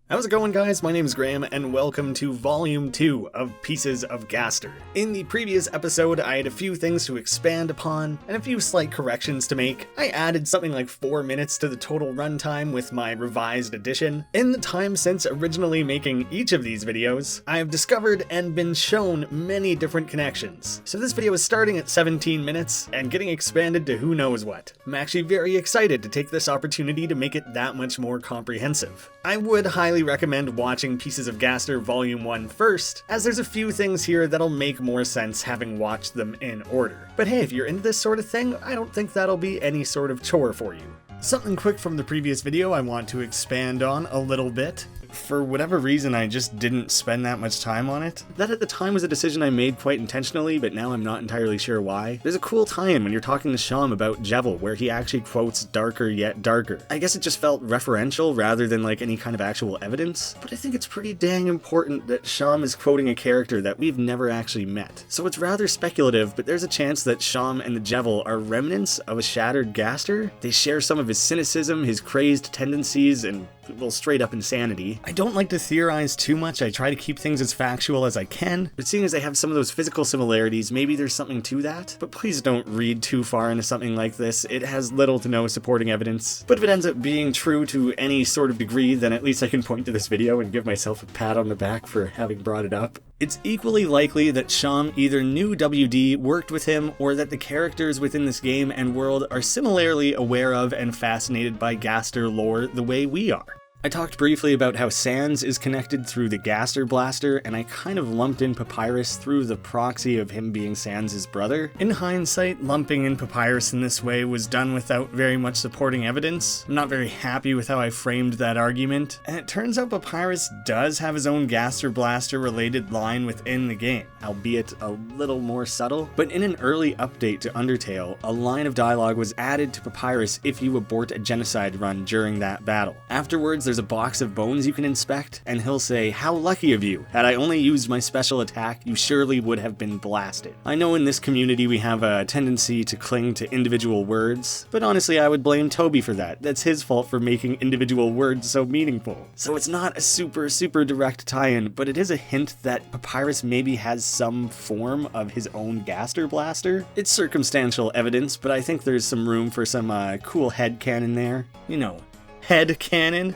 How's it going, guys? My name is Graham, and welcome to Volume 2 of Pieces of Gaster. In the previous episode, I had a few things to expand upon, and a few slight corrections to make. I added something like 4 minutes to the total runtime with my revised edition. In the time since originally making each of these videos, I have discovered and been shown many different connections. So this video is starting at 17 minutes, and getting expanded to who knows what. I'm actually very excited to take this opportunity to make it that much more comprehensive. I would highly recommend watching Pieces of Gaster Volume 1 first, as there's a few things here that'll make more sense having watched them in order. But hey, if you're into this sort of thing, I don't think that'll be any sort of chore for you. Something quick from the previous video I want to expand on a little bit. For whatever reason, I just didn't spend that much time on it. That at the time was a decision I made quite intentionally, but now I'm not entirely sure why. There's a cool tie-in when you're talking to Sham about Jevil, where he actually quotes "darker yet darker." I guess it just felt referential rather than like any kind of actual evidence, but I think it's pretty dang important that Sham is quoting a character that we've never actually met. So it's rather speculative, but there's a chance that Sham and the Jevil are remnants of a shattered Gaster. They share some of his cynicism, his crazed tendencies, and well, straight up insanity. I don't like to theorize too much, I try to keep things as factual as I can, but seeing as they have some of those physical similarities, maybe there's something to that. But please don't read too far into something like this, it has little to no supporting evidence. But if it ends up being true to any sort of degree, then at least I can point to this video and give myself a pat on the back for having brought it up. It's equally likely that Sham either knew WD, worked with him, or that the characters within this game and world are similarly aware of and fascinated by Gaster lore the way we are. I talked briefly about how Sans is connected through the Gaster Blaster, and I kind of lumped in Papyrus through the proxy of him being Sans' brother. In hindsight, lumping in Papyrus in this way was done without very much supporting evidence. I'm not very happy with how I framed that argument, and it turns out Papyrus does have his own Gaster Blaster related line within the game, albeit a little more subtle. But in an early update to Undertale, a line of dialogue was added to Papyrus if you abort a genocide run during that battle. Afterwards, there's a box of bones you can inspect, and he'll say, "How lucky of you. Had I only used my special attack, you surely would have been blasted." I know in this community we have a tendency to cling to individual words, but honestly I would blame Toby for that. That's his fault for making individual words so meaningful. So it's not a super direct tie-in, but it is a hint that Papyrus maybe has some form of his own Gaster Blaster. It's circumstantial evidence, but I think there's some room for some cool headcanon there. You know, headcanon.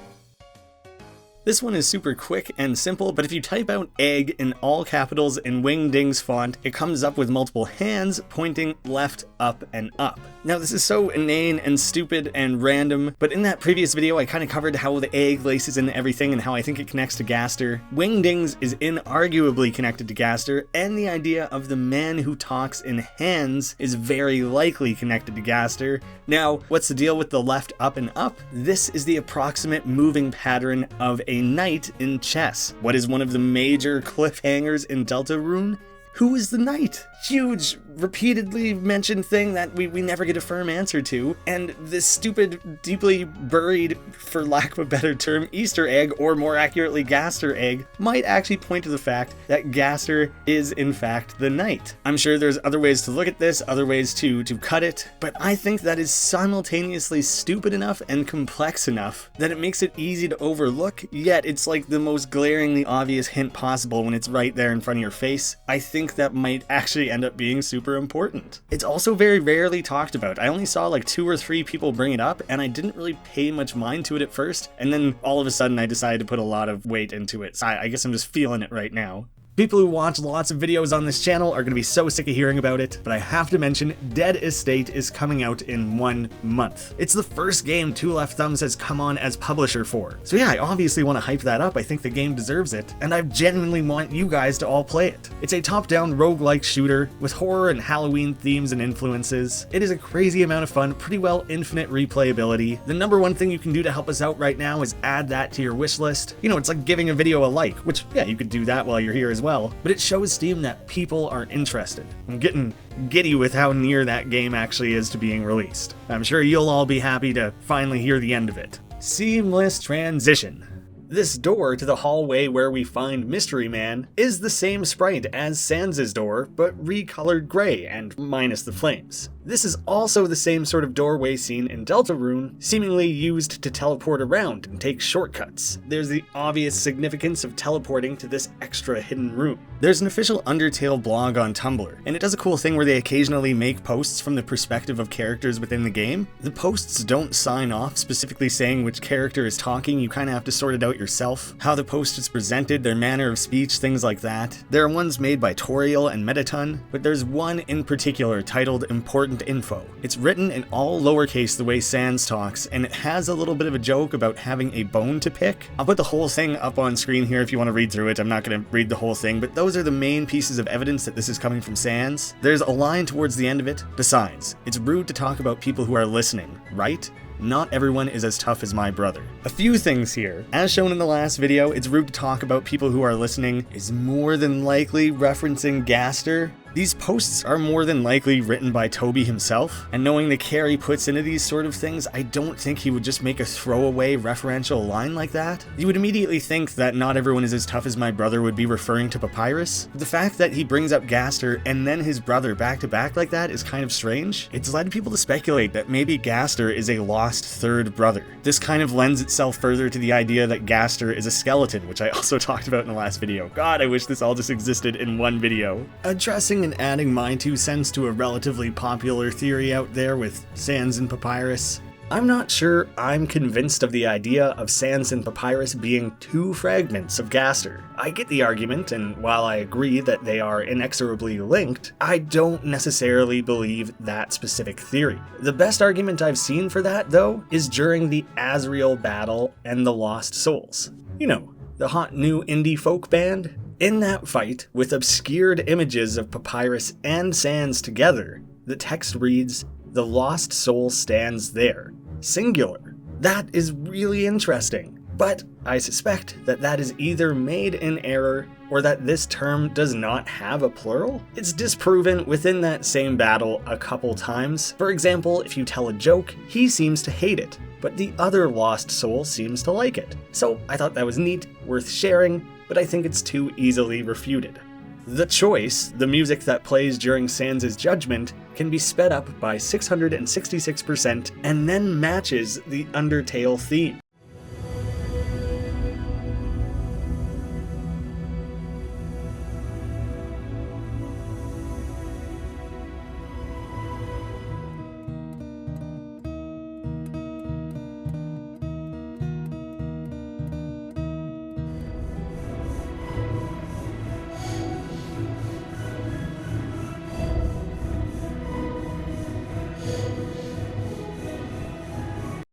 This one is super quick and simple, but if you type out egg in all capitals in Wingding's font, it comes up with multiple hands pointing left, up, and up. Now this is so inane and stupid and random, but in that previous video I kind of covered how the egg laces into everything and how I think it connects to Gaster. Wingdings is inarguably connected to Gaster, and the idea of the man who talks in hands is very likely connected to Gaster. Now, what's the deal with the left, up, and up? This is the approximate moving pattern of a knight in chess. What is one of the major cliffhangers in Deltarune? Who is the knight? Huge, repeatedly mentioned thing that we never get a firm answer to, and this stupid, deeply buried, for lack of a better term, Easter egg, or more accurately Gaster Egg, might actually point to the fact that Gaster is in fact the knight. I'm sure there's other ways to look at this, other ways to cut it, but I think that is simultaneously stupid enough and complex enough that it makes it easy to overlook, yet it's like the most glaringly obvious hint possible when it's right there in front of your face. I think that might actually end up being super important. It's also very rarely talked about. I only saw like 2 or 3 people bring it up, and I didn't really pay much mind to it at first, and then all of a sudden I decided to put a lot of weight into it. So I guess I'm just feeling it right now. People who watch lots of videos on this channel are going to be so sick of hearing about it, but I have to mention Dead Estate is coming out in 1 month. It's the first game Two Left Thumbs has come on as publisher for. So yeah, I obviously want to hype that up. I think the game deserves it, and I genuinely want you guys to all play it. It's a top-down roguelike shooter with horror and Halloween themes and influences. It is a crazy amount of fun, pretty well infinite replayability. The number one thing you can do to help us out right now is add that to your wish list. You know, it's like giving a video a like, which yeah, you could do that while you're here as well. But it shows Steam that people are interested. I'm getting giddy with how near that game actually is to being released. I'm sure you'll all be happy to finally hear the end of it. Seamless transition. This door to the hallway where we find Mystery Man is the same sprite as Sans' door, but recolored gray and minus the flames. This is also the same sort of doorway seen in Deltarune, seemingly used to teleport around and take shortcuts. There's the obvious significance of teleporting to this extra hidden room. There's an official Undertale blog on Tumblr, and it does a cool thing where they occasionally make posts from the perspective of characters within the game. The posts don't sign off specifically saying which character is talking, you kind of have to sort it out yourself. How the post is presented, their manner of speech, things like that. There are ones made by Toriel and Metaton, but there's one in particular titled Important Info. It's written in all lowercase the way Sans talks, and it has a little bit of a joke about having a bone to pick. I'll put the whole thing up on screen here if you want to read through it. I'm not going to read the whole thing, but those are the main pieces of evidence that this is coming from Sans. There's a line towards the end of it. Besides, it's rude to talk about people who are listening, right? Not everyone is as tough as my brother. A few things here. As shown in the last video, it's rude to talk about people who are listening is more than likely referencing Gaster. These posts are more than likely written by Toby himself, and knowing the care he puts into these sort of things, I don't think he would just make a throwaway referential line like that. You would immediately think that not everyone is as tough as my brother would be referring to Papyrus. The fact that he brings up Gaster and then his brother back to back like that is kind of strange. It's led people to speculate that maybe Gaster is a lost third brother. This kind of lends itself further to the idea that Gaster is a skeleton, which I also talked about in the last video. God, I wish this all just existed in one video. Addressing and adding my 2 cents to a relatively popular theory out there with Sans and Papyrus. I'm not sure I'm convinced of the idea of Sans and Papyrus being 2 fragments of Gaster. I get the argument, and while I agree that they are inexorably linked, I don't necessarily believe that specific theory. The best argument I've seen for that, though, is during the Azrael battle and the Lost Souls. You know, the hot new indie folk band? In that fight, with obscured images of Papyrus and Sans together, the text reads, "The lost soul stands there. Singular." That is really interesting, but I suspect that that is either made in error or that this term does not have a plural. It's disproven within that same battle a couple times. For example, if you tell a joke, he seems to hate it, but the other lost soul seems to like it. So I thought that was neat, worth sharing, but I think it's too easily refuted. The choice, the music that plays during Sans' judgment, can be sped up by 666% and then matches the Undertale theme.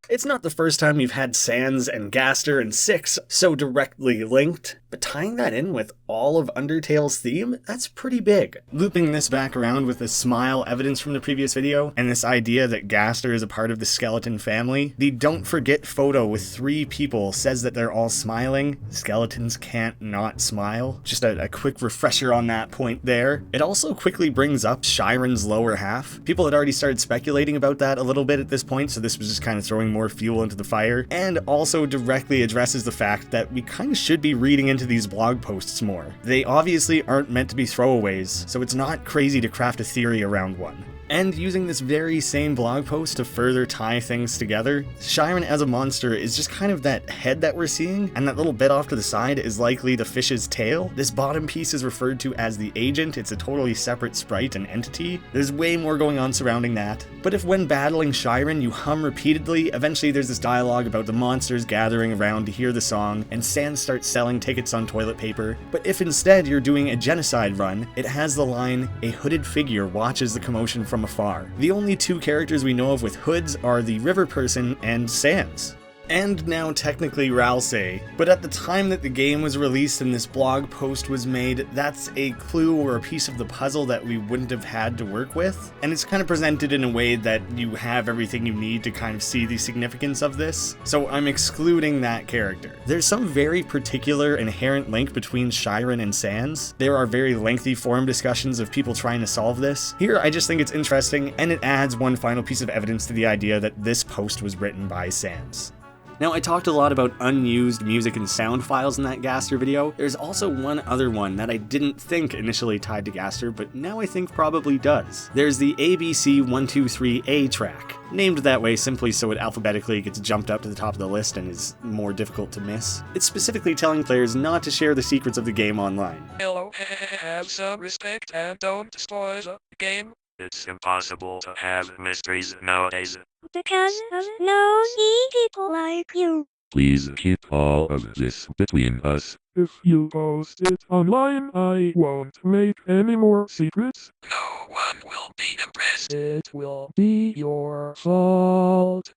It's not the first time we've had Sans and Gaster and 6 so directly linked, but tying that in with all of Undertale's theme, that's pretty big. Looping this back around with the smile evidence from the previous video, and this idea that Gaster is a part of the skeleton family, the don't forget photo with 3 people says that they're all smiling. Skeletons can't not smile. Just a quick refresher on that point there. It also quickly brings up Shyren's lower half. People had already started speculating about that a little bit at this point, so this was just kind of throwing more fuel into the fire, and also directly addresses the fact that we kind of should be reading into these blog posts more. They obviously aren't meant to be throwaways, so it's not crazy to craft a theory around one. And using this very same blog post to further tie things together, Shyren as a monster is just kind of that head that we're seeing, and that little bit off to the side is likely the fish's tail. This bottom piece is referred to as the agent. It's a totally separate sprite and entity. There's way more going on surrounding that. But if when battling Shyren you hum repeatedly, eventually there's this dialogue about the monsters gathering around to hear the song, and Sans starts selling tickets on toilet paper. But if instead you're doing a genocide run, it has the line, "A hooded figure watches the commotion from afar." The only 2 characters we know of with hoods are the river person and Sans. And now technically Ralsei, but at the time that the game was released and this blog post was made, that's a clue or a piece of the puzzle that we wouldn't have had to work with, and it's kind of presented in a way that you have everything you need to kind of see the significance of this, so I'm excluding that character. There's some very particular inherent link between Shyren and Sans. There are very lengthy forum discussions of people trying to solve this. Here I just think it's interesting, and it adds one final piece of evidence to the idea that this post was written by Sans. Now, I talked a lot about unused music and sound files in that Gaster video. There's also one other one that I didn't think initially tied to Gaster, but now I think probably does. There's the ABC123A track, named that way simply so it alphabetically gets jumped up to the top of the list and is more difficult to miss. It's specifically telling players not to share the secrets of the game online. Hello, have some respect and don't spoil the game. It's impossible to have mysteries nowadays. Because of nosy people like you. Please keep all of this between us. If you post it online, I won't make any more secrets. No one will be impressed. It will be your fault.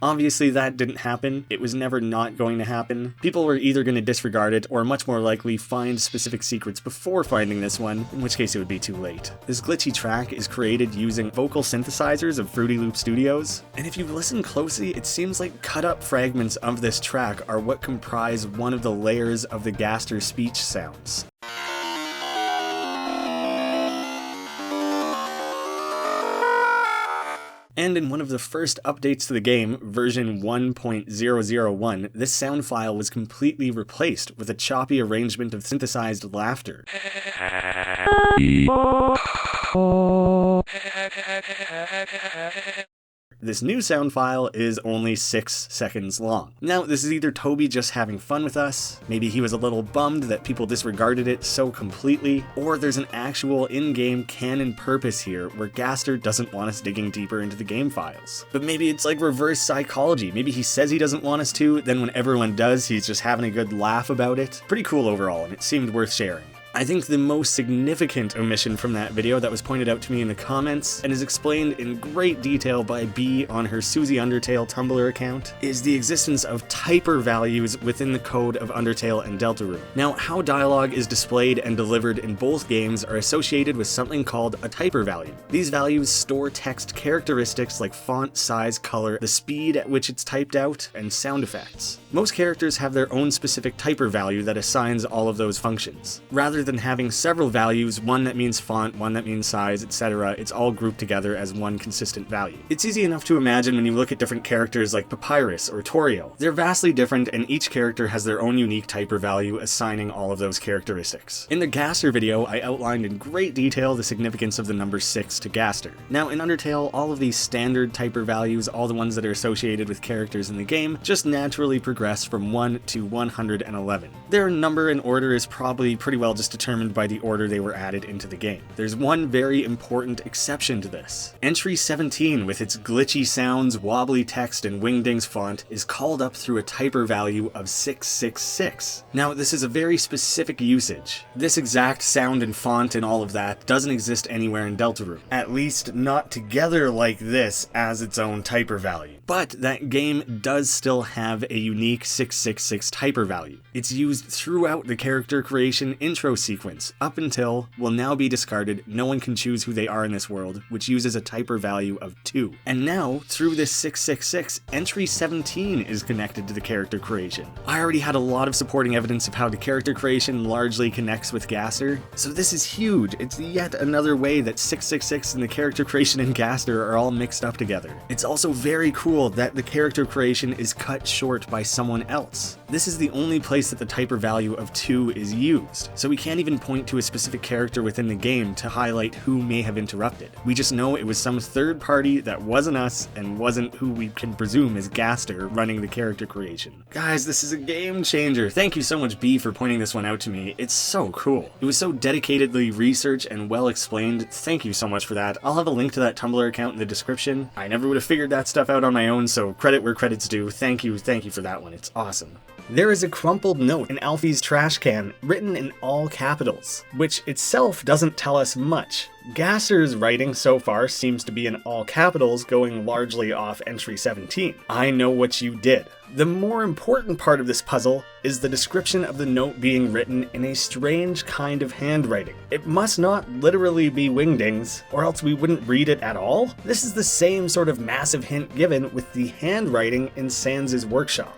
Obviously that didn't happen. It was never not going to happen. People were either going to disregard it or much more likely find specific secrets before finding this one, in which case it would be too late. This glitchy track is created using vocal synthesizers of Fruity Loop Studios, and if you listen closely, it seems like cut up fragments of this track are what comprise one of the layers of the Gaster speech sounds. And in one of the first updates to the game, version 1.001, this sound file was completely replaced with a choppy arrangement of synthesized laughter. This new sound file is only 6 seconds long. Now, this is either Toby just having fun with us, maybe he was a little bummed that people disregarded it so completely, or there's an actual in-game canon purpose here where Gaster doesn't want us digging deeper into the game files. But maybe it's like reverse psychology. Maybe he says he doesn't want us to, then when everyone does, he's just having a good laugh about it. Pretty cool overall, and it seemed worth sharing. I think the most significant omission from that video that was pointed out to me in the comments and is explained in great detail by B on her Susie Undertale Tumblr account is the existence of typer values within the code of Undertale and Deltarune. Now, how dialogue is displayed and delivered in both games are associated with something called a typer value. These values store text characteristics like font, size, color, the speed at which it's typed out, and sound effects. Most characters have their own specific typer value that assigns all of those functions. Rather than having several values, one that means font, one that means size, etc., it's all grouped together as one consistent value. It's easy enough to imagine when you look at different characters like Papyrus or Torio. They're vastly different and each character has their own unique typer value assigning all of those characteristics. In the Gaster video, I outlined in great detail the significance of the number 6 to Gaster. Now in Undertale, all of these standard typer values, all the ones that are associated with characters in the game, just naturally progress from 1 to 111. Their number and order is probably pretty well just determined by the order they were added into the game. There's one very important exception to this. Entry 17, with its glitchy sounds, wobbly text, and wingdings font, is called up through a typer value of 666. Now, this is a very specific usage. This exact sound and font and all of that doesn't exist anywhere in Deltarune. At least not together like this as its own typer value. But that game does still have a unique 666 typer value. It's used throughout the character creation intro sequence, up until will now be discarded, no one can choose who they are in this world, which uses a typer value of 2. And now, through this 666, entry 17 is connected to the character creation. I already had a lot of supporting evidence of how the character creation largely connects with Gaster, so this is huge. It's yet another way that 666 and the character creation and Gaster are all mixed up together. It's also very cool that the character creation is cut short by someone else. This is the only place that the typer value of 2 is used, so we can't even point to a specific character within the game to highlight who may have interrupted. We just know it was some third party that wasn't us and wasn't who we can presume is Gaster running the character creation. Guys, this is a game changer. Thank you so much, B, for pointing this one out to me. It's so cool. It was so dedicatedly researched and well explained. Thank you so much for that. I'll have a link to that Tumblr account in the description. I never would have figured that stuff out on my own, so credit where credit's due. Thank you for that one. It's awesome. There is a crumpled note in Alfie's trash can, written in all capitals, which itself doesn't tell us much. Gaster's writing so far seems to be in all capitals, going largely off entry 17. I know what you did. The more important part of this puzzle is the description of the note being written in a strange kind of handwriting. It must not literally be wingdings, or else we wouldn't read it at all. This is the same sort of massive hint given with the handwriting in Sans' workshop.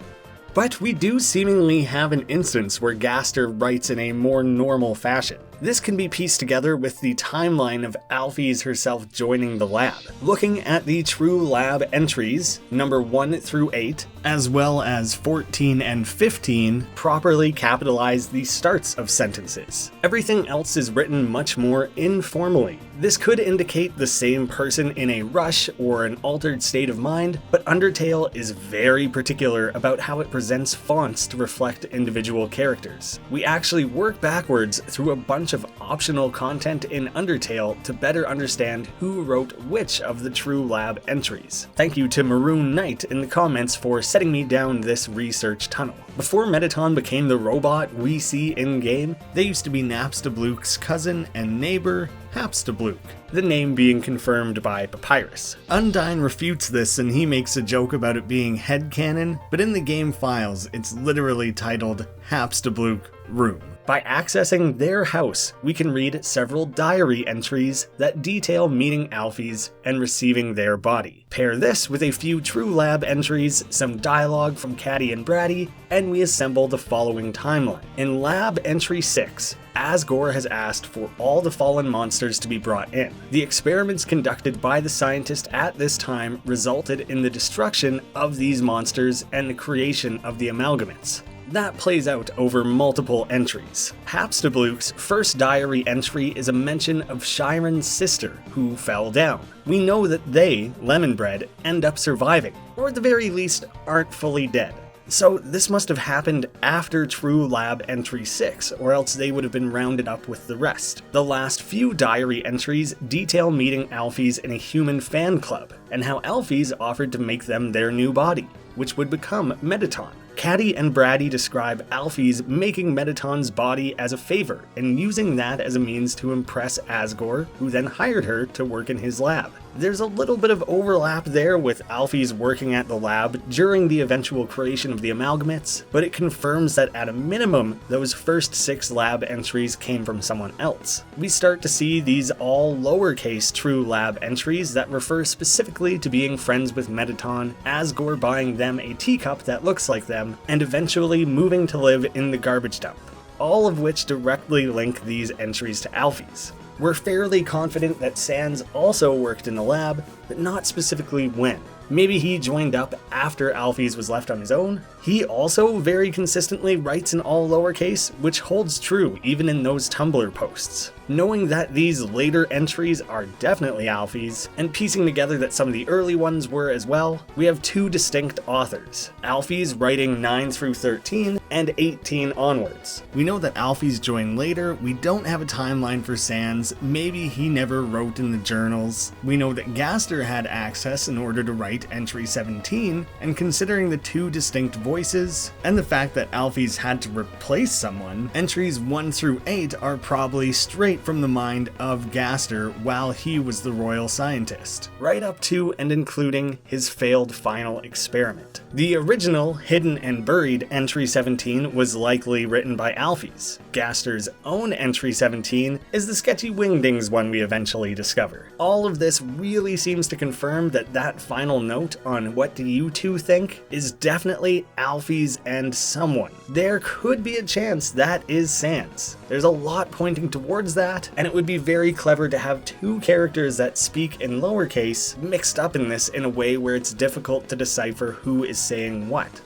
But we do seemingly have an instance where Gaster writes in a more normal fashion. This can be pieced together with the timeline of Alphys herself joining the lab. Looking at the true lab entries, number 1 through 8, as well as 14 and 15, properly capitalize the starts of sentences. Everything else is written much more informally. This could indicate the same person in a rush or an altered state of mind, but Undertale is very particular about how it presents fonts to reflect individual characters. We actually work backwards through a bunch of optional content in Undertale to better understand who wrote which of the true lab entries. Thank you to Maroon Knight in the comments for setting me down this research tunnel. Before Mettaton became the robot we see in-game, they used to be Napstablook's cousin and neighbor, Hapstablook, the name being confirmed by Papyrus. Undyne refutes this and he makes a joke about it being headcanon, but in the game files it's literally titled Hapstablook Room. By accessing their house, we can read several diary entries that detail meeting Alphys and receiving their body. Pair this with a few true lab entries, some dialogue from Caddy and Bratty, and we assemble the following timeline. In Lab Entry 6, Asgore has asked for all the fallen monsters to be brought in. The experiments conducted by the scientist at this time resulted in the destruction of these monsters and the creation of the amalgamates. That plays out over multiple entries. Hapstablook's first diary entry is a mention of Shiren's sister, who fell down. We know that they, Lemonbread, end up surviving, or at the very least, aren't fully dead. So this must have happened after True Lab Entry 6, or else they would have been rounded up with the rest. The last few diary entries detail meeting Alphys in a human fan club, and how Alphys offered to make them their new body, which would become Mettaton. Caddy and Bratty describe Alphys making Mettaton's body as a favor, and using that as a means to impress Asgore, who then hired her to work in his lab. There's a little bit of overlap there with Alphys working at the lab during the eventual creation of the amalgamates, but it confirms that at a minimum, those first 6 lab entries came from someone else. We start to see these all lowercase true lab entries that refer specifically to being friends with Mettaton, Asgore buying them a teacup that looks like them, and eventually moving to live in the garbage dump, all of which directly link these entries to Alphys. We're fairly confident that Sans also worked in the lab, but not specifically when. Maybe he joined up after Alphys was left on his own. He also very consistently writes in all lowercase, which holds true even in those Tumblr posts. Knowing that these later entries are definitely Alphys, and piecing together that some of the early ones were as well, we have 2 distinct authors, Alphys writing 9 through 13, and 18 onwards. We know that Alphys joined later, we don't have a timeline for Sans, maybe he never wrote in the journals. We know that Gaster had access in order to write entry 17, and considering the 2 distinct voices, and the fact that Alphys had to replace someone, entries 1 through 8 are probably straight from the mind of Gaster while he was the royal scientist, right up to and including his failed final experiment. The original Hidden and Buried entry 17 was likely written by Alphys. Gaster's own entry 17 is the sketchy Wingdings one we eventually discover. All of this really seems to confirm that that final note on what do you two think is definitely Alphys and someone. There could be a chance that is Sans. There's a lot pointing towards that, and it would be very clever to have 2 characters that speak in lowercase mixed up in this in a way where it's difficult to decipher who is saying what.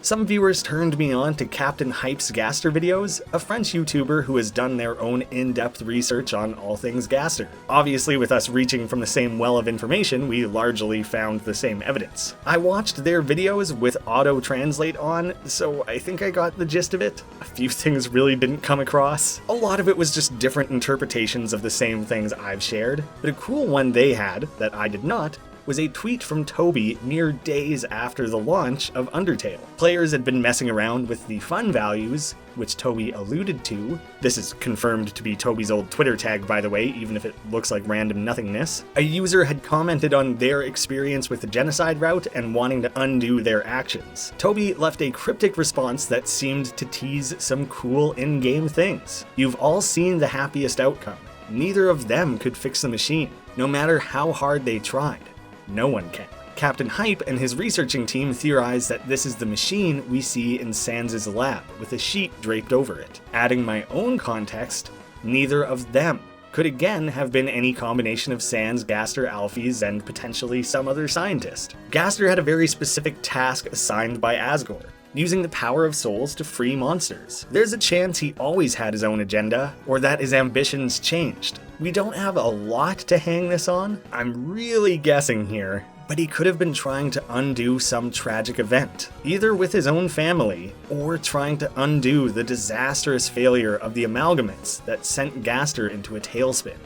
Some viewers turned me on to Captain Hype's Gaster videos, a French YouTuber who has done their own in-depth research on all things Gaster. Obviously, with us reaching from the same well of information, we largely found the same evidence. I watched their videos with auto-translate on, so I think I got the gist of it. A few things really didn't come across. A lot of it was just different interpretations of the same things I've shared, but a cool one they had, that I did not, was a tweet from Toby mere days after the launch of Undertale. Players had been messing around with the fun values, which Toby alluded to. This is confirmed to be Toby's old Twitter tag, by the way, even if it looks like random nothingness. A user had commented on their experience with the genocide route and wanting to undo their actions. Toby left a cryptic response that seemed to tease some cool in-game things. You've all seen the happiest outcome. Neither of them could fix the machine, no matter how hard they tried. No one can. Captain Hype and his researching team theorize that this is the machine we see in Sans' lab, with a sheet draped over it. Adding my own context, Neither of them could again have been any combination of Sans, Gaster, Alphys, and potentially some other scientist. Gaster had a very specific task assigned by Asgore, using the power of souls to free monsters. There's a chance he always had his own agenda, or that his ambitions changed. We don't have a lot to hang this on. I'm really guessing here, but he could have been trying to undo some tragic event, either with his own family, or trying to undo the disastrous failure of the amalgamates that sent Gaster into a tailspin.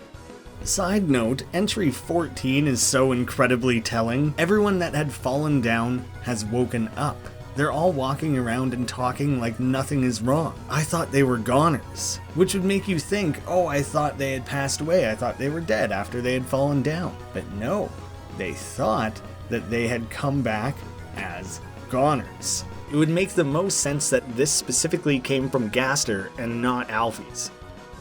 Side note, entry 14 is so incredibly telling. Everyone that had fallen down has woken up. They're all walking around and talking like nothing is wrong. I thought they were goners, which would make you think, oh, I thought they had passed away. I thought they were dead after they had fallen down. But no, they thought that they had come back as goners. It would make the most sense that this specifically came from Gaster and not Alphys,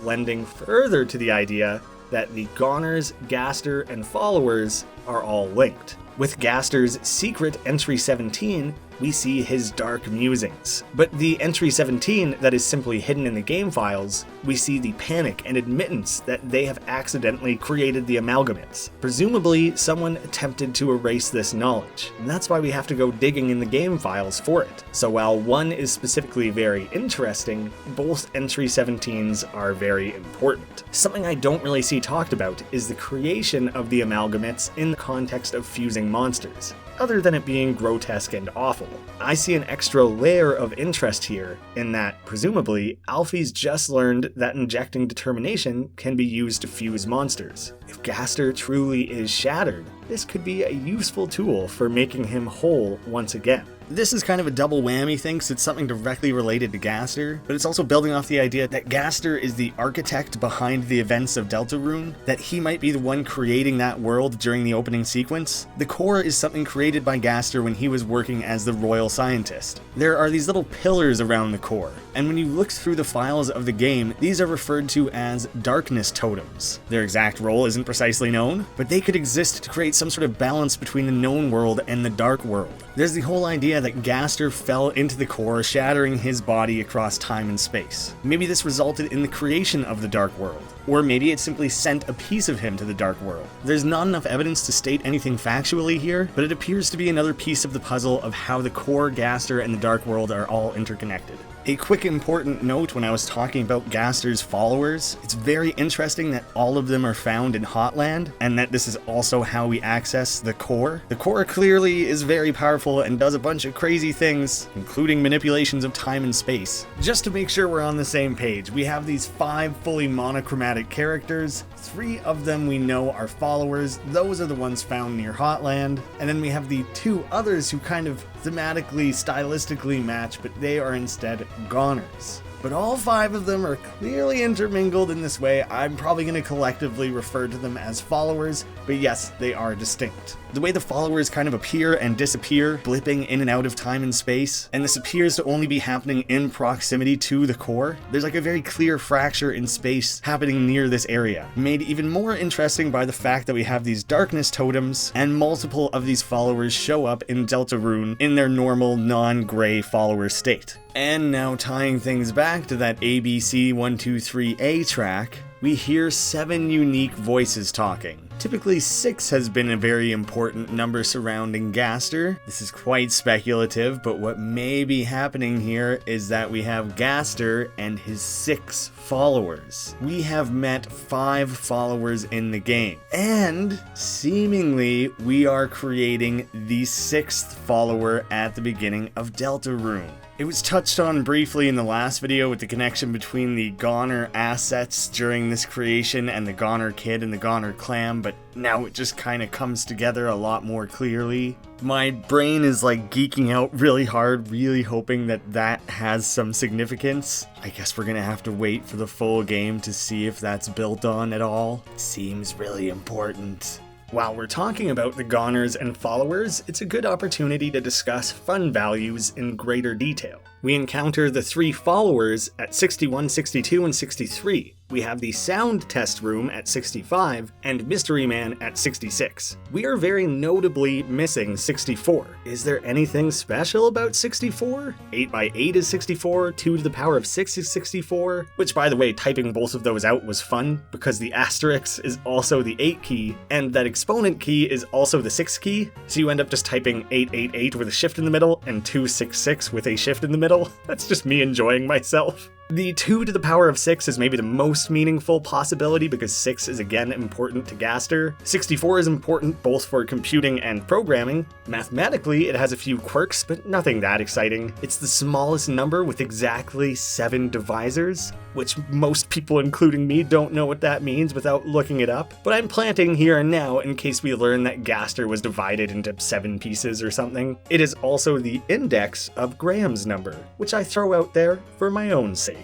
lending further to the idea that the goners, Gaster, and followers are all linked. With Gaster's secret entry 17, we see his dark musings. But the entry 17 that is simply hidden in the game files, we see the panic and admittance that they have accidentally created the amalgamates. Presumably, someone attempted to erase this knowledge, and that's why we have to go digging in the game files for it. So while one is specifically very interesting, both entry 17s are very important. Something I don't really see talked about is the creation of the amalgamates in the context of fusing monsters, other than it being grotesque and awful. I see an extra layer of interest here in that, presumably, Alphys just learned that injecting determination can be used to fuse monsters. If Gaster truly is shattered, this could be a useful tool for making him whole once again. This is kind of a double whammy thing, because it's something directly related to Gaster, but it's also building off the idea that Gaster is the architect behind the events of Deltarune, that he might be the one creating that world during the opening sequence. The core is something created by Gaster when he was working as the royal scientist. There are these little pillars around the core, and when you look through the files of the game, these are referred to as darkness totems. Their exact role isn't precisely known, but they could exist to create some sort of balance between the known world and the dark world. There's the whole idea that Gaster fell into the core, shattering his body across time and space. Maybe this resulted in the creation of the dark world, or maybe it simply sent a piece of him to the dark world. There's not enough evidence to state anything factually here, but it appears to be another piece of the puzzle of how the core, Gaster, and the dark world are all interconnected. A quick important note when I was talking about Gaster's followers, it's very interesting that all of them are found in Hotland, and that this is also how we access the core. The core clearly is very powerful and does a bunch of crazy things, including manipulations of time and space. Just to make sure we're on the same page, we have these 5 fully monochromatic characters. 3 of them we know are followers, those are the ones found near Hotland, and then we have the 2 others who kind of thematically, stylistically match, but they are instead goners. But all 5 of them are clearly intermingled in this way. I'm probably going to collectively refer to them as followers, but yes, they are distinct. The way the followers kind of appear and disappear, blipping in and out of time and space, and this appears to only be happening in proximity to the core. There's like a very clear fracture in space happening near this area, made even more interesting by the fact that we have these darkness totems, and multiple of these followers show up in Deltarune in their normal non-gray follower state. And now tying things back to that ABC 123A track, we hear 7 unique voices talking. Typically 6 has been a very important number surrounding Gaster. This is quite speculative, but what may be happening here is that we have Gaster and his 6 followers. We have met 5 followers in the game, and seemingly we are creating the 6th follower at the beginning of Deltarune. It was touched on briefly in the last video with the connection between the Goner assets during this creation and the Goner Kid and the Goner Clam, but now it just kind of comes together a lot more clearly. My brain is like geeking out really hard, really hoping that that has some significance. I guess we're gonna have to wait for the full game to see if that's built on at all. Seems really important. While we're talking about the goners and followers, it's a good opportunity to discuss fun values in greater detail. We encounter the 3 followers at 61, 62, and 63. We have the sound test room at 65 and Mystery Man at 66. We are very notably missing 64. Is there anything special about 64? 8x8 is 64, 2 to the power of 6 is 64, which by the way, typing both of those out was fun because the asterisk is also the 8 key and that exponent key is also the 6 key, so you end up just typing 888 with a shift in the middle and 266 with a shift in the middle. That's just me enjoying myself. The 2 to the power of 6 is maybe the most meaningful possibility because 6 is again important to Gaster. 64 is important both for computing and programming. Mathematically, it has a few quirks, but nothing that exciting. It's the smallest number with exactly 7 divisors, which most people, including me, don't know what that means without looking it up. But I'm planting here and now in case we learn that Gaster was divided into 7 pieces or something. It is also the index of Graham's number, which I throw out there for my own sake.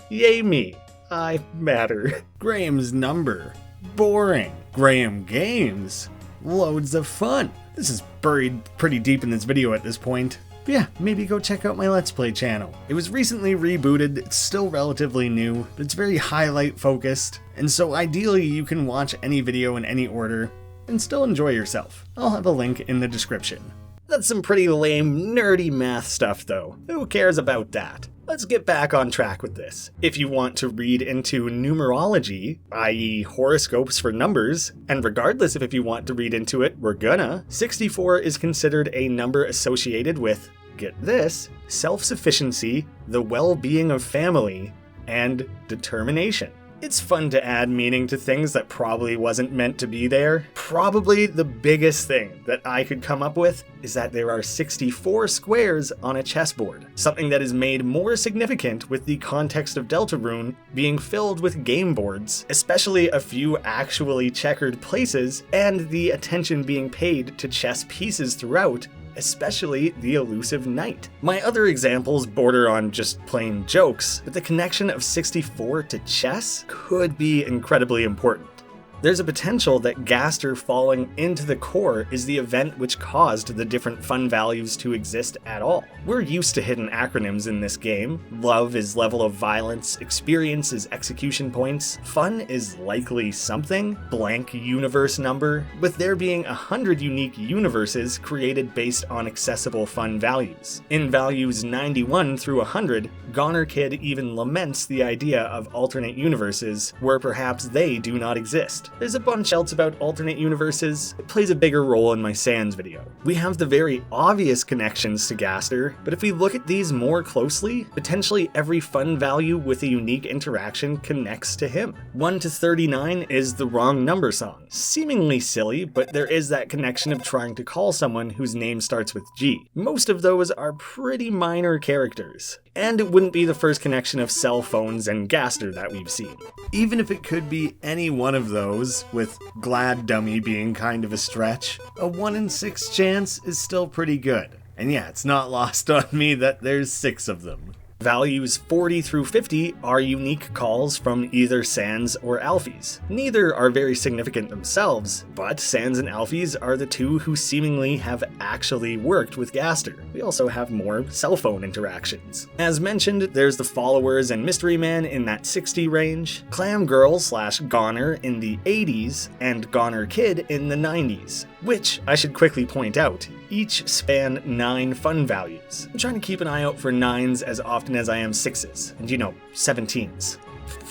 Yay me, I matter. Graham's number, boring. Graham games, loads of fun. This is buried pretty deep in this video at this point. But yeah, maybe go check out my Let's Play channel. It was recently rebooted, it's still relatively new, but it's very highlight focused, and so ideally you can watch any video in any order and still enjoy yourself. I'll have a link in the description. That's some pretty lame, nerdy math stuff though. Who cares about that? Let's get back on track with this. If you want to read into numerology, i.e. horoscopes for numbers, and regardless of if you want to read into it, we're gonna, 64 is considered a number associated with, get this, self-sufficiency, the well-being of family, and determination. It's fun to add meaning to things that probably wasn't meant to be there. Probably the biggest thing that I could come up with is that there are 64 squares on a chessboard, something that is made more significant with the context of Deltarune being filled with game boards, especially a few actually checkered places, and the attention being paid to chess pieces throughout, especially the elusive knight. My other examples border on just plain jokes, but the connection of 64 to chess could be incredibly important. There's a potential that Gaster falling into the core is the event which caused the different fun values to exist at all. We're used to hidden acronyms in this game. Love is level of violence, experience is execution points, fun is likely something, blank universe number, with there being 100 unique universes created based on accessible fun values. In values 91 through 100, Goner Kid even laments the idea of alternate universes where perhaps they do not exist. There's a bunch else about alternate universes. It plays a bigger role in my Sans video. We have the very obvious connections to Gaster, but if we look at these more closely, potentially every fun value with a unique interaction connects to him. 1 to 39 is the wrong number song. Seemingly silly, but there is that connection of trying to call someone whose name starts with G. Most of those are pretty minor characters. And it wouldn't be the first connection of cell phones and Gaster that we've seen. Even if it could be any one of those, with Glad Dummy being kind of a stretch, a 1 in 6 chance is still pretty good. And yeah, it's not lost on me that there's 6 of them. Values 40 through 50 are unique calls from either Sans or Alphys. Neither are very significant themselves, but Sans and Alphys are the two who seemingly have actually worked with Gaster. We also have more cell phone interactions. As mentioned, there's the Followers and Mystery Man in that 60 range, Clam Girl / Goner in the 80s, and Goner Kid in the 90s, which, I should quickly point out, each span 9 fun values. I'm trying to keep an eye out for 9s as often as I am 6s, and 17s.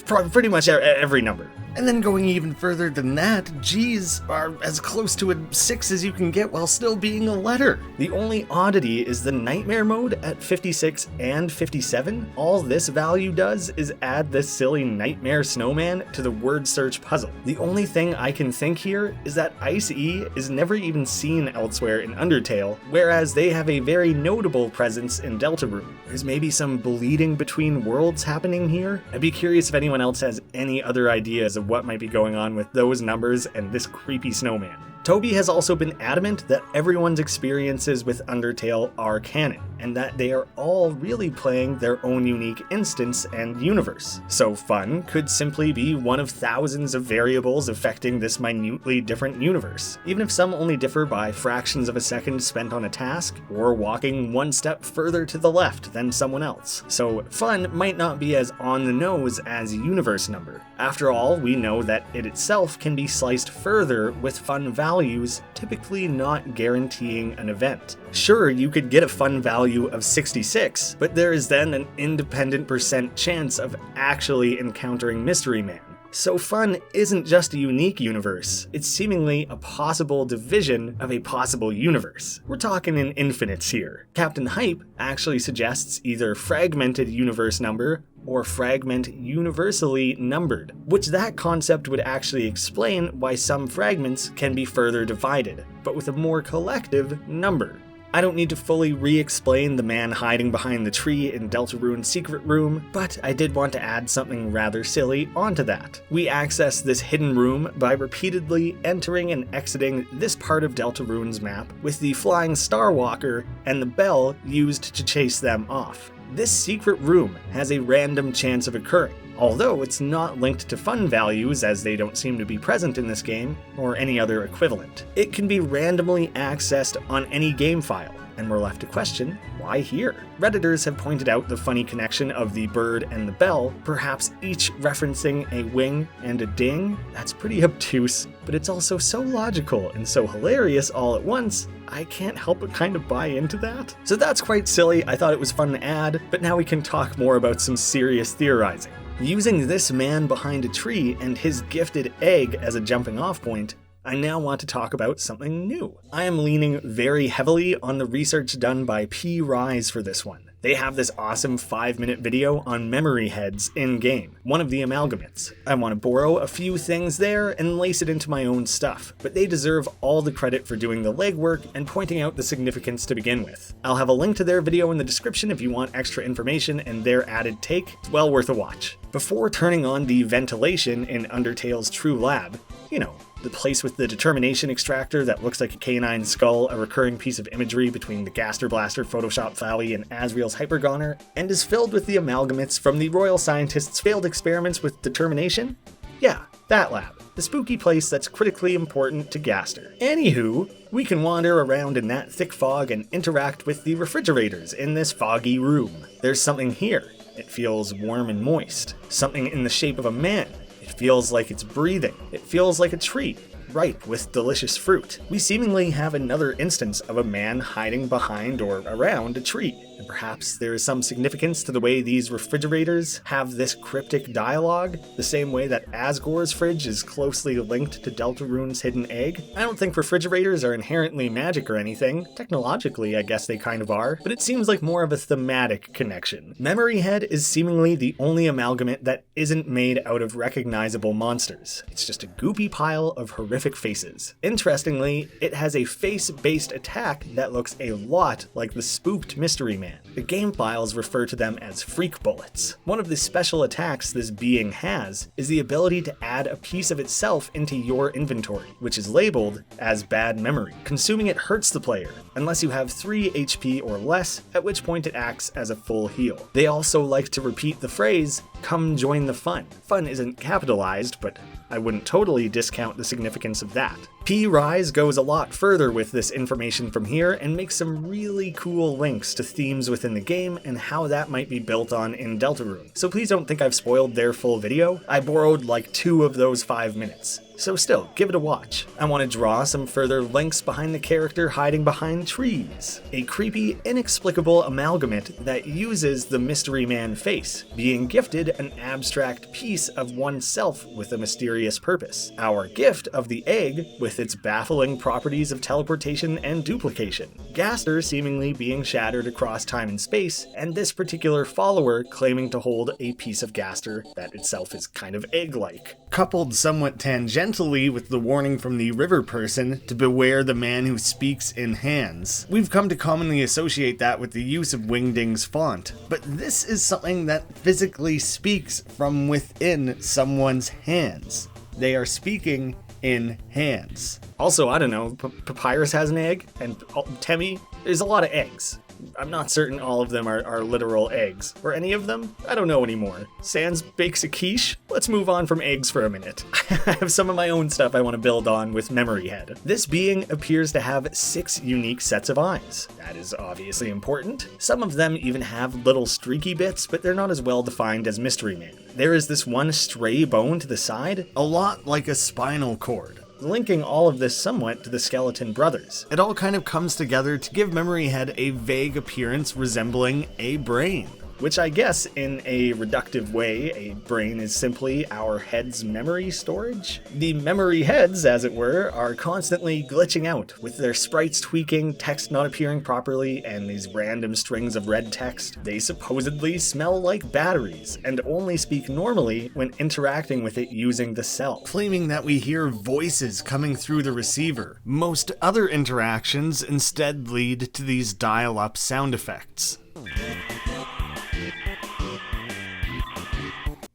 Pretty much every number. And then going even further than that, G's are as close to a 6 as you can get while still being a letter. The only oddity is the Nightmare mode at 56 and 57. All this value does is add this silly Nightmare Snowman to the word search puzzle. The only thing I can think here is that Ice-E is never even seen elsewhere in Undertale, whereas they have a very notable presence in Deltarune. There's maybe some bleeding between worlds happening here. I'd be curious if anyone else has any other ideas of what might be going on with those numbers and this creepy snowman. Toby has also been adamant that everyone's experiences with Undertale are canon, and that they are all really playing their own unique instance and universe. So fun could simply be one of thousands of variables affecting this minutely different universe, even if some only differ by fractions of a second spent on a task, or walking one step further to the left than someone else. So fun might not be as on the nose as universe number. After all, we know that it itself can be sliced further with fun values, typically not guaranteeing an event. Sure, you could get a fun value of 66, but there is then an independent percent chance of actually encountering Mystery Man. So fun isn't just a unique universe, it's seemingly a possible division of a possible universe. We're talking in infinites here. Captain Hype actually suggests either fragmented universe number or fragment universally numbered, which that concept would actually explain why some fragments can be further divided, but with a more collective number. I don't need to fully re-explain the man hiding behind the tree in Deltarune's secret room, but I did want to add something rather silly onto that. We access this hidden room by repeatedly entering and exiting this part of Deltarune's map with the flying Starwalker and the bell used to chase them off. This secret room has a random chance of occurring, although it's not linked to fun values as they don't seem to be present in this game, or any other equivalent. It can be randomly accessed on any game file, and we're left to question, why here? Redditors have pointed out the funny connection of the bird and the bell, perhaps each referencing a wing and a ding. That's pretty obtuse, but it's also so logical and so hilarious all at once, I can't help but kind of buy into that. So that's quite silly, I thought it was fun to add, but now we can talk more about some serious theorizing. Using this man behind a tree and his gifted egg as a jumping off point, I now want to talk about something new. I am leaning very heavily on the research done by Rise for this one. They have this awesome 5-minute video on memory heads in-game, one of the amalgamates. I want to borrow a few things there and lace it into my own stuff, but they deserve all the credit for doing the legwork and pointing out the significance to begin with. I'll have a link to their video in the description if you want extra information and their added take. It's well worth a watch. Before turning on the ventilation in Undertale's True Lab, you know, the place with the determination extractor that looks like a canine skull, a recurring piece of imagery between the Gaster Blaster Photoshop Flowey and Asriel's Hypergoner, and is filled with the amalgamates from the royal scientists' failed experiments with determination? Yeah, that lab. The spooky place that's critically important to Gaster. Anywho, we can wander around in that thick fog and interact with the refrigerators in this foggy room. There's something here. It feels warm and moist. Something in the shape of a man. It feels like it's breathing. It feels like a treat, ripe with delicious fruit. We seemingly have another instance of a man hiding behind or around a tree. And perhaps there is some significance to the way these refrigerators have this cryptic dialogue, the same way that Asgore's fridge is closely linked to Deltarune's hidden egg. I don't think refrigerators are inherently magic or anything. Technologically, I guess they kind of are, but it seems like more of a thematic connection. Memory Head is seemingly the only amalgamate that isn't made out of recognizable monsters. It's just a goopy pile of horrific faces. Interestingly, it has a face-based attack that looks a lot like the spooked Mystery Man. The game files refer to them as freak bullets. One of the special attacks this being has is the ability to add a piece of itself into your inventory, which is labeled as bad memory. Consuming it hurts the player, unless you have 3 HP or less, at which point it acts as a full heal. They also like to repeat the phrase, "Come join the fun." Fun isn't capitalized, but I wouldn't totally discount the significance of that. Rise goes a lot further with this information from here and makes some really cool links to themes within the game and how that might be built on in Deltarune. So please don't think I've spoiled their full video. I borrowed like 2 of those 5 minutes. So still, give it a watch. I want to draw some further links behind the character hiding behind trees. A creepy, inexplicable amalgamate that uses the Mystery Man face, being gifted an abstract piece of oneself with a mysterious purpose. Our gift of the egg with its baffling properties of teleportation and duplication. Gaster seemingly being shattered across time and space, and this particular follower claiming to hold a piece of Gaster that itself is kind of egg-like. Coupled somewhat tangentially with the warning from the river person to beware the man who speaks in hands. We've come to commonly associate that with the use of Wingding's font, but this is something that physically speaks from within someone's hands. They are speaking in hands. Also, I don't know, Papyrus has an egg, and Temmie, there's a lot of eggs. I'm not certain all of them are literal eggs. Or any of them? I don't know anymore. Sans bakes a quiche? Let's move on from eggs for a minute. I have some of my own stuff I want to build on with Memory Head. This being appears to have 6 unique sets of eyes. That is obviously important. Some of them even have little streaky bits, but they're not as well defined as Mystery Man. There is this one stray bone to the side, a lot like a spinal cord, linking all of this somewhat to the Skeleton Brothers. It all kind of comes together to give Memory Head a vague appearance resembling a brain. Which I guess, in a reductive way, a brain is simply our head's memory storage. The memory heads, as it were, are constantly glitching out, with their sprites tweaking, text not appearing properly, and these random strings of red text. They supposedly smell like batteries, and only speak normally when interacting with it using the cell, claiming that we hear voices coming through the receiver. Most other interactions instead lead to these dial-up sound effects,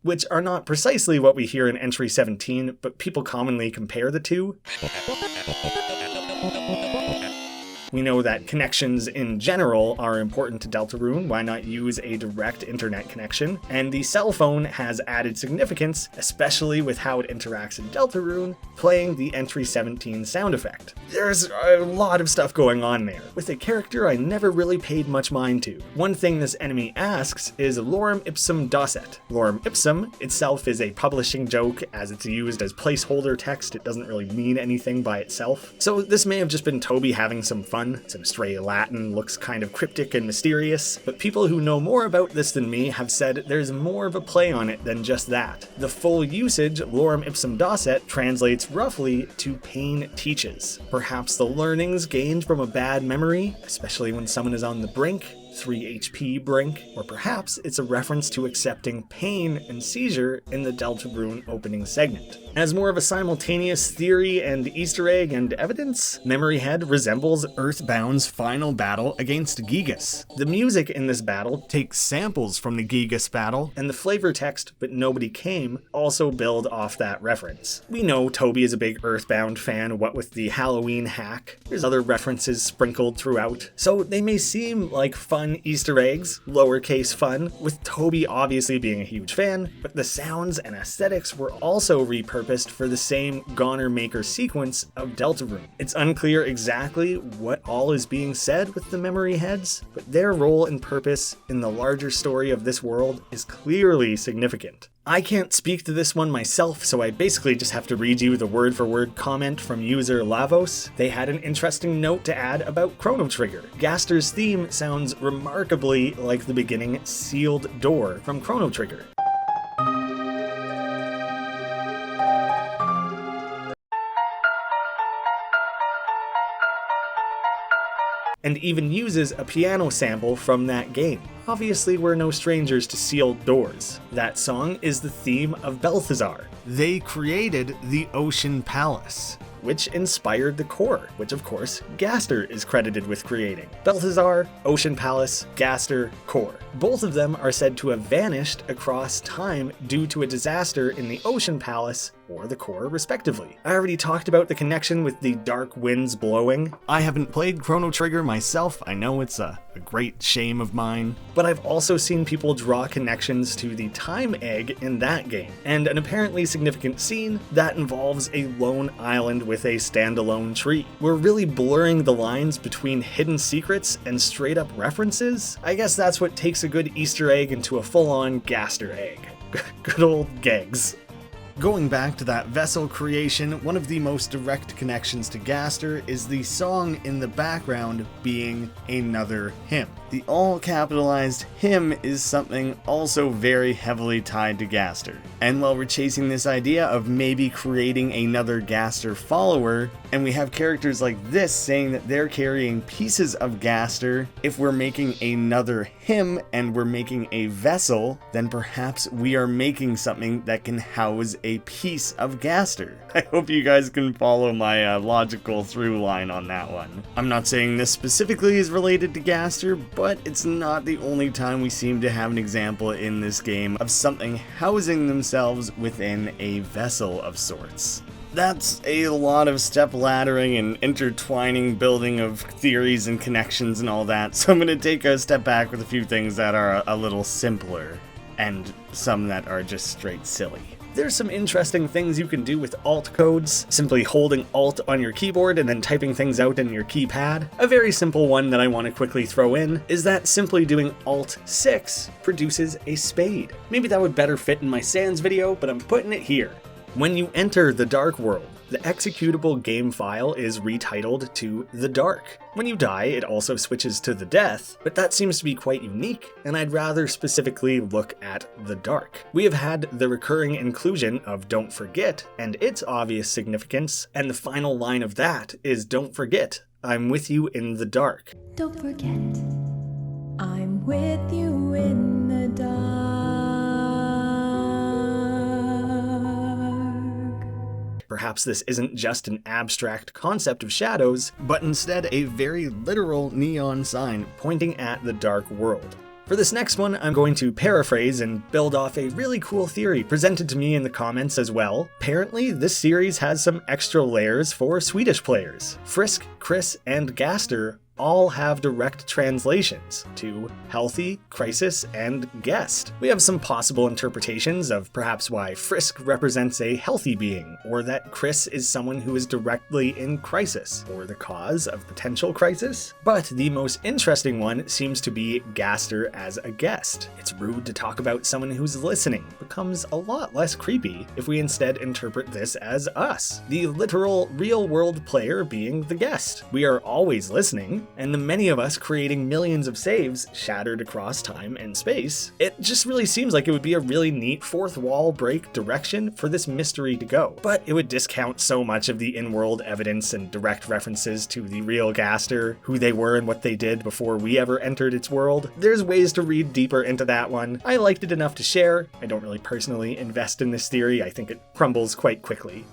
which are not precisely what we hear in Entry 17, but people commonly compare the two. We know that connections in general are important to Deltarune. Why not use a direct internet connection? And the cell phone has added significance, especially with how it interacts in Deltarune, playing the Entry 17 sound effect. There's a lot of stuff going on there, with a character I never really paid much mind to. One thing this enemy asks is lorem ipsum docet. Lorem ipsum itself is a publishing joke, as it's used as placeholder text. It doesn't really mean anything by itself. So this may have just been Toby having some fun. Some stray Latin, looks kind of cryptic and mysterious, but people who know more about this than me have said there's more of a play on it than just that. The full usage, lorem ipsum docet, translates roughly to pain teaches. Perhaps the learnings gained from a bad memory, especially when someone is on the brink, 3 HP brink, or perhaps it's a reference to accepting pain and seizure in the Deltarune opening segment. As more of a simultaneous theory and Easter egg and evidence, Memory Head resembles Earthbound's final battle against Gigas. The music in this battle takes samples from the Gigas battle, and the flavor text, "But Nobody Came," also build off that reference. We know Toby is a big Earthbound fan, what with the Halloween hack. There's other references sprinkled throughout, so they may seem like fun Easter eggs, lowercase fun, with Toby obviously being a huge fan, but the sounds and aesthetics were also repurposed for the same Goner Maker sequence of Deltarune. It's unclear exactly what all is being said with the Memory Heads, but their role and purpose in the larger story of this world is clearly significant. I can't speak to this one myself, so I basically just have to read you the word-for-word comment from user Lavos. They had an interesting note to add about Chrono Trigger. Gaster's theme sounds remarkably like the beginning sealed door from Chrono Trigger. And even uses a piano sample from that game. Obviously, we're no strangers to sealed doors. That song is the theme of Balthazar. They created the Ocean Palace, which inspired the core, which of course Gaster is credited with creating. Balthazar, Ocean Palace, Gaster, core. Both of them are said to have vanished across time due to a disaster in the Ocean Palace or the core, respectively. I already talked about the connection with the dark winds blowing. I haven't played Chrono Trigger myself, I know it's a great shame of mine, but I've also seen people draw connections to the time egg in that game, and an apparently significant scene that involves a lone island with a standalone tree. We're really blurring the lines between hidden secrets and straight up references. I guess that's what takes a good Easter egg into a full-on Gaster Egg. Good old Gegs. Going back to that vessel creation, one of the most direct connections to Gaster is the song in the background being another hymn. The all-capitalized hymn is something also very heavily tied to Gaster. And while we're chasing this idea of maybe creating another Gaster follower, and we have characters like this saying that they're carrying pieces of Gaster, if we're making another hymn and we're making a vessel, then perhaps we are making something that can house a piece of Gaster. I hope you guys can follow my logical through line on that one. I'm not saying this specifically is related to Gaster, but it's not the only time we seem to have an example in this game of something housing themselves within a vessel of sorts. That's a lot of step laddering and intertwining building of theories and connections and all that, so I'm going to take a step back with a few things that are a little simpler, and some that are just straight silly. There's some interesting things you can do with alt codes, simply holding alt on your keyboard and then typing things out in your keypad. A very simple one that I want to quickly throw in is that simply doing alt 6 produces a spade. Maybe that would better fit in my Sans video, but I'm putting it here. When you enter the Dark World, the executable game file is retitled to The Dark. When you die, it also switches to The Death, but that seems to be quite unique, and I'd rather specifically look at The Dark. We have had the recurring inclusion of Don't Forget, and its obvious significance, and the final line of that is Don't forget, I'm with you in the dark. Don't forget, I'm with you in the dark. Perhaps this isn't just an abstract concept of shadows, but instead a very literal neon sign pointing at the dark world. For this next one, I'm going to paraphrase and build off a really cool theory presented to me in the comments as well. Apparently, this series has some extra layers for Swedish players. Frisk, Chris, and Gaster all have direct translations to healthy, crisis, and guest. We have some possible interpretations of perhaps why Frisk represents a healthy being, or that Chris is someone who is directly in crisis, or the cause of potential crisis. But the most interesting one seems to be Gaster as a guest. It's rude to talk about someone who's listening. It becomes a lot less creepy if we instead interpret this as us, the literal real-world player being the guest. We are always listening, and the many of us creating millions of saves shattered across time and space, it just really seems like it would be a really neat fourth wall break direction for this mystery to go. But it would discount so much of the in-world evidence and direct references to the real Gaster, who they were and what they did before we ever entered its world. There's ways to read deeper into that one. I liked it enough to share. I don't really personally invest in this theory. I think it crumbles quite quickly.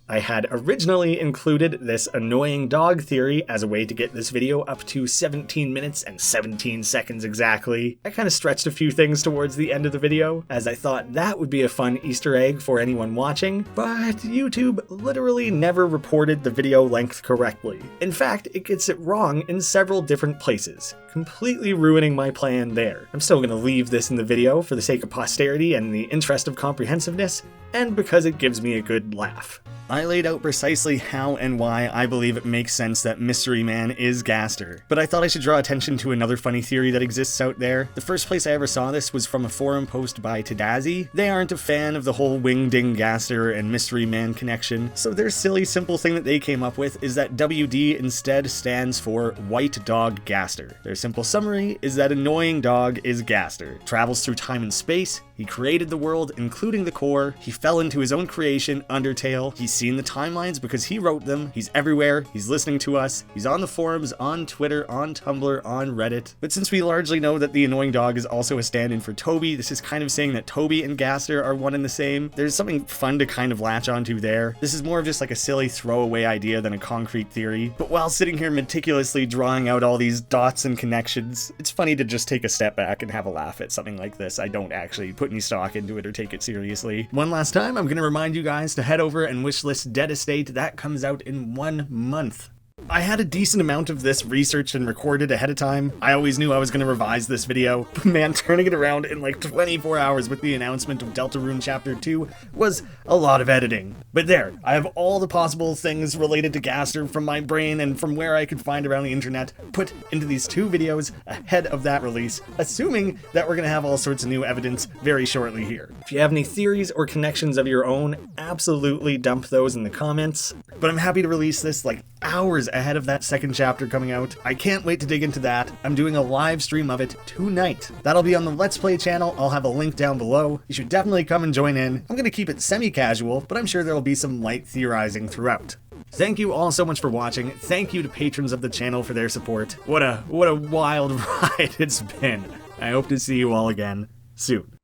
I had originally included this annoying dog theory as a way to get this video up to 17 minutes and 17 seconds exactly. I kind of stretched a few things towards the end of the video, as I thought that would be a fun Easter egg for anyone watching, but YouTube literally never reported the video length correctly. In fact, it gets it wrong in several different places, completely ruining my plan there. I'm still going to leave this in the video for the sake of posterity and the interest of comprehensiveness, and because it gives me a good laugh. I laid out precisely how and why I believe it makes sense that Mystery Man is Gaster, but I thought I should draw attention to another funny theory that exists out there. The first place I ever saw this was from a forum post by Tadazi. They aren't a fan of the whole Wingding Gaster and Mystery Man connection, so their silly simple thing that they came up with is that WD instead stands for White Dog Gaster. Their simple summary is that annoying dog is Gaster, travels through time and space, he created the world, including the core, he fell into his own creation, Undertale, he's seen the timelines because he wrote them, he's everywhere, he's listening to us, he's on the forums, on Twitter, on Tumblr, on Reddit. But since we largely know that the annoying dog is also a stand-in for Toby, this is kind of saying that Toby and Gaster are one and the same. There's something fun to kind of latch onto there. This is more of just like a silly throwaway idea than a concrete theory. But while sitting here meticulously drawing out all these dots and connections, it's funny to just take a step back and have a laugh at something like this. I don't actually put any stock into it or take it seriously. One last time, I'm going to remind you guys to head over and wishlist Dead Estate. That comes out in 1 month. I had a decent amount of this researched and recorded ahead of time. I always knew I was going to revise this video, but man, turning it around in like 24 hours with the announcement of Deltarune Chapter 2 was a lot of editing. But there, I have all the possible things related to Gaster from my brain and from where I could find around the internet put into these 2 videos ahead of that release, assuming that we're going to have all sorts of new evidence very shortly here. If you have any theories or connections of your own, absolutely dump those in the comments. But I'm happy to release this like hours ahead of that second chapter coming out. I can't wait to dig into that. I'm doing a live stream of it tonight. That'll be on the Let's Play channel. I'll have a link down below. You should definitely come and join in. I'm going to keep it semi-casual, but I'm sure there'll be some light theorizing throughout. Thank you all so much for watching. Thank you to patrons of the channel for their support. What a wild ride it's been. I hope to see you all again soon.